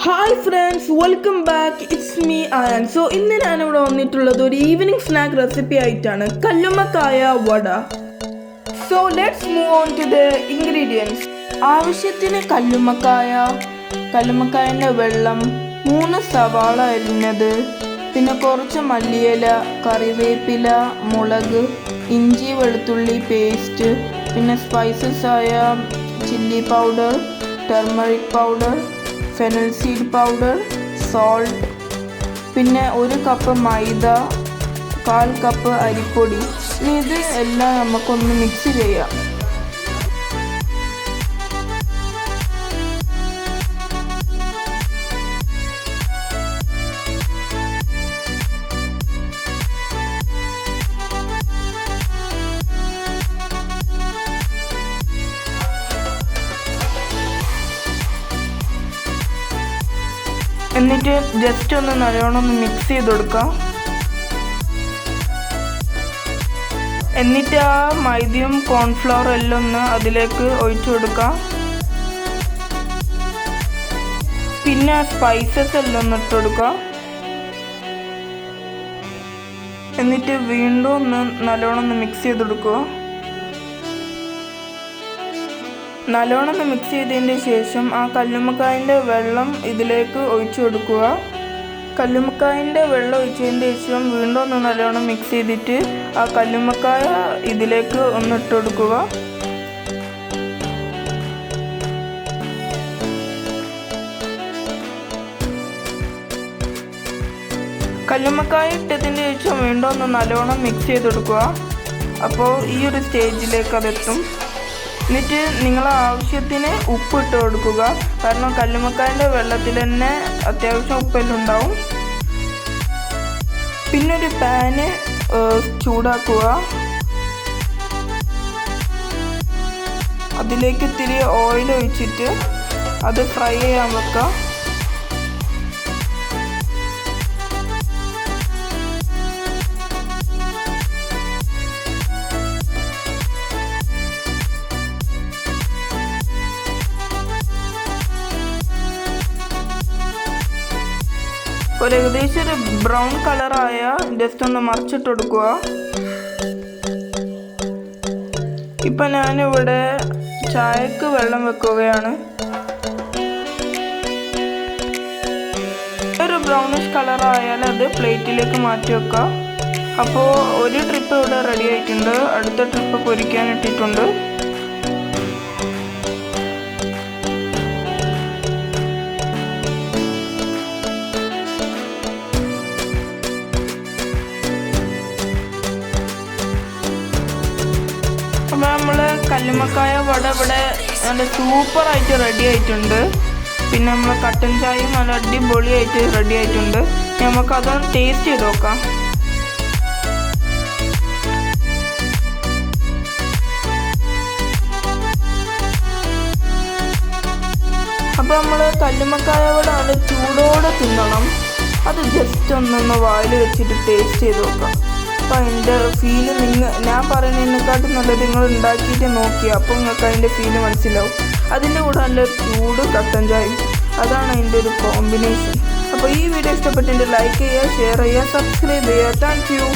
Hi friends, welcome back. It's me Ayan. So ഇന്ന് ഞാൻ ഇവിടെ വന്നിട്ടുള്ളത് ഒരു ഈവനിങ് സ്നാക്ക് റെസിപ്പി ആയിട്ടാണ് കല്ലുമ്മക്കായ വട. So let's move on to the ingredients. ആവശ്യത്തിന് കല്ലുമ്മക്കായൻ്റെ വെള്ളം, 3 സവാള അരിഞ്ഞത്, പിന്നെ കുറച്ച് മല്ലിയില, കറിവേപ്പില, മുളക്, ഇഞ്ചി വെളുത്തുള്ളി പേസ്റ്റ്, പിന്നെ സ്പൈസസ് ആയ chilli powder, turmeric powder, fennel seed powder, salt, പിന്നെ 1 കപ്പ് മൈദ, 1/4 കപ്പ് അരിപ്പൊടി. ഇനി ഇത് എല്ലാം നമുക്കൊന്ന് മിക്സ് ചെയ്യാം. എന്നിട്ട് ജസ്റ്റ് ഒന്ന് നല്ലോണം മിക്സ് ചെയ്ത് കൊടുക്കാം. എന്നിട്ട് ആ മൈദയും കോൺഫ്ലവർ എല്ലാം ഒന്ന് അതിലേക്ക് ഒഴിച്ചു കൊടുക്കാം. പിന്നെ ആ സ്പൈസസ് എല്ലാം ഒന്ന് ഇട്ട് കൊടുക്കാം. എന്നിട്ട് വീണ്ടും ഒന്ന് നല്ലോണം ഒന്ന് മിക്സ് ചെയ്ത് കൊടുക്കുക. നല്ലോണം മിക്സ് ചെയ്തതിന് ശേഷം ആ കല്ലുമ്മക്കായൻ്റെ വെള്ളം ഇതിലേക്ക് ഒഴിച്ചു കൊടുക്കുക. കല്ലുമ്മക്കായൻ്റെ വെള്ളം ഒഴിച്ചതിന് ശേഷം വീണ്ടും ഒന്ന് നല്ലോണം മിക്സ് ചെയ്തിട്ട് ആ കല്ലുമ്മക്കായ ഇതിലേക്ക് ഒന്ന് ഇട്ട് കൊടുക്കുക. കല്ലുമ്മക്കായ ഇട്ടതിന് ശേഷം വീണ്ടും ഒന്ന് നല്ലോണം മിക്സ് ചെയ്ത് കൊടുക്കുക. അപ്പോൾ ഈ ഒരു സ്റ്റേജിലേക്ക് അതെത്തും. എന്നിട്ട് നിങ്ങളെ ആവശ്യത്തിന് ഉപ്പ് ഇട്ട് കൊടുക്കുക. കാരണം കല്ലുമ്മക്കായൻ്റെ വെള്ളത്തിൽ തന്നെ അത്യാവശ്യം ഉപ്പെല്ലാം ഉണ്ടാവും. പിന്നെ ഒരു പാന് ചൂടാക്കുക. അതിലേക്ക് ഇത്തിരി ഓയിൽ ഒഴിച്ചിട്ട് അത് ഫ്രൈ ചെയ്യാൻ വെക്കാം. ഏകദേശം ഒരു ബ്രൗൺ കളറായ ജസ്റ്റ് ഒന്ന് മറിച്ചിട്ട് കൊടുക്കുക. ഇപ്പം ഞാനിവിടെ ചായക്ക് വെള്ളം വെക്കുകയാണ്. ഒരു ബ്രൗണിഷ് കളറായാൽ അത് പ്ലേറ്റിലേക്ക് മാറ്റി വെക്കാം. അപ്പോൾ ഒരു ട്രിപ്പ് ഇവിടെ റെഡി ആയിട്ടുണ്ട്. അടുത്ത ട്രിപ്പ് പൊരിക്കാൻ ഇട്ടിട്ടുണ്ട്. അപ്പോൾ നമ്മൾ കല്ലുമ്മക്കായ വട ഇവിടെ നല്ല സൂപ്പറായിട്ട് റെഡി ആയിട്ടുണ്ട്. പിന്നെ നമ്മൾ കട്ടൻ ചായയും നല്ല അടിപൊളിയായിട്ട് റെഡി ആയിട്ടുണ്ട്. നമുക്കതൊന്ന് ടേസ്റ്റ് ചെയ്ത് നോക്കാം. അപ്പോൾ നമ്മൾ കല്ലുമ്മക്കായ വട നല്ല ചൂടോടെ തിന്നണം. അത് ജസ്റ്റ് ഒന്നൊന്ന് വായിൽ വെച്ചിട്ട് ടേസ്റ്റ് ചെയ്ത് നോക്കാം. അപ്പോൾ അതിൻ്റെ ഫീല് ഞാൻ പറയുന്നതിനെക്കാട്ടും നല്ലത് നിങ്ങൾ ഉണ്ടാക്കിയിട്ട് നോക്കിയാൽ അപ്പോൾ നിങ്ങൾക്ക് അതിൻ്റെ ഫീല് മനസ്സിലാവും. അതിൻ്റെ കൂടെ നല്ല ചൂട് കട്ടൻ ചായയും, അതാണ് അതിൻ്റെ ഒരു കോമ്പിനേഷൻ. അപ്പോൾ ഈ വീഡിയോ ഇഷ്ടപ്പെട്ടിട്ട് ലൈക്ക് ചെയ്യുക, ഷെയർ ചെയ്യുക, സബ്സ്ക്രൈബ് ചെയ്യുക. Thank you.